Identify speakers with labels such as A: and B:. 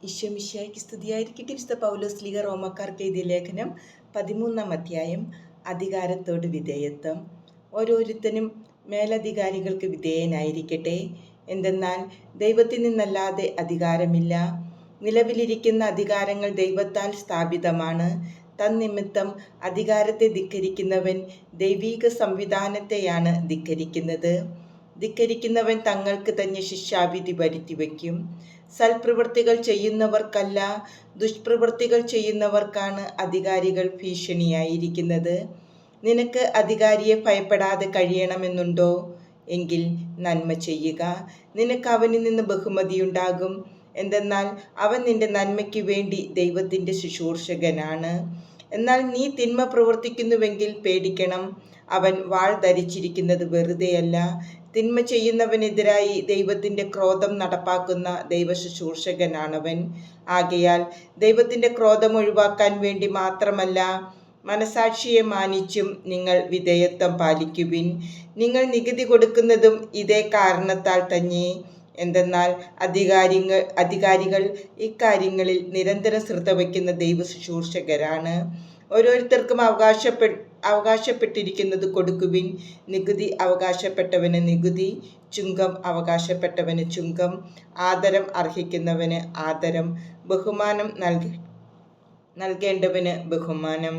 A: ഈശോമിശിഹായ്ക്ക് സ്തുതിയായിരിക്കട്ടെ. വിശുദ്ധ പൗലോസ് ശ്ലീഹ റോമക്കാർക്ക് എഴുതിയ ലേഖനം 13-ാം അധ്യായം. അധികാരത്തോട് വിധേയത്വം. ഓരോരുത്തനും മേലധികാരികൾക്ക് വിധേയനായിരിക്കട്ടെ. എന്തെന്നാൽ ദൈവത്തിൽ നിന്നല്ലാതെ അധികാരമില്ല. നിലവിലിരിക്കുന്ന അധികാരങ്ങൾ ദൈവത്താൽ സ്ഥാപിതമാണ്. തന്നിമിത്തം അധികാരത്തെ ധിക്കരിക്കുന്നവൻ ദൈവീക സംവിധാനത്തെയാണ് ധിക്കരിക്കുന്നത്. ധിക്കരിക്കുന്നവൻ തങ്ങൾക്ക് തന്നെ ശിക്ഷാവിധി വരുത്തിവെക്കും. സൽപ്രവൃത്തികൾ ചെയ്യുന്നവർക്കല്ല, ദുഷ്പ്രവൃത്തികൾ ചെയ്യുന്നവർക്കാണ് അധികാരികൾ ഭീഷണിയായിരിക്കുന്നത്. നിനക്ക് അധികാരിയെ ഭയപ്പെടാതെ കഴിയണമെന്നുണ്ടോ? എങ്കിൽ നന്മ ചെയ്യുക. നിനക്ക് അവനിൽ നിന്ന് ബഹുമതിയുണ്ടാകും. എന്തെന്നാൽ അവൻ നിന്റെ നന്മയ്ക്ക് വേണ്ടി ദൈവത്തിൻ്റെ ശുശ്രൂഷകനാണ്. എന്നാൽ നീ തിന്മ പ്രവർത്തിക്കുന്നുവെങ്കിൽ പേടിക്കണം. അവൻ വാൾ ധരിച്ചിരിക്കുന്നത് വെറുതെയല്ല. തിന്മ ചെയ്യുന്നവനെതിരായി ദൈവത്തിൻ്റെ ക്രോധം നടപ്പാക്കുന്ന ദൈവശുശ്രൂഷകനാണവൻ. ആകയാൽ ദൈവത്തിൻ്റെ ക്രോധം ഒഴിവാക്കാൻ വേണ്ടി മാത്രമല്ല, മനസാക്ഷിയെ മാനിച്ചും നിങ്ങൾ വിധേയത്വം പാലിക്കുവിൻ. നിങ്ങൾ നികുതി കൊടുക്കുന്നതും ഇതേ കാരണത്താൽ തന്നെ. എന്തെന്നാൽ അധികാരികൾ ഇക്കാര്യങ്ങളിൽ നിരന്തരം ശ്രദ്ധ വയ്ക്കുന്ന ദൈവശുശ്രൂഷകരാണ്. ഓരോരുത്തർക്കും അവകാശപ്പെട്ടിരിക്കുന്നത് കൊടുക്കുവിൻ. നികുതി അവകാശപ്പെട്ടവന് നികുതി, ചുങ്കം അവകാശപ്പെട്ടവന് ചുങ്കം, ആദരം അർഹിക്കുന്നവന് ആദരം, ബഹുമാനം നൽകേണ്ടവന് ബഹുമാനം.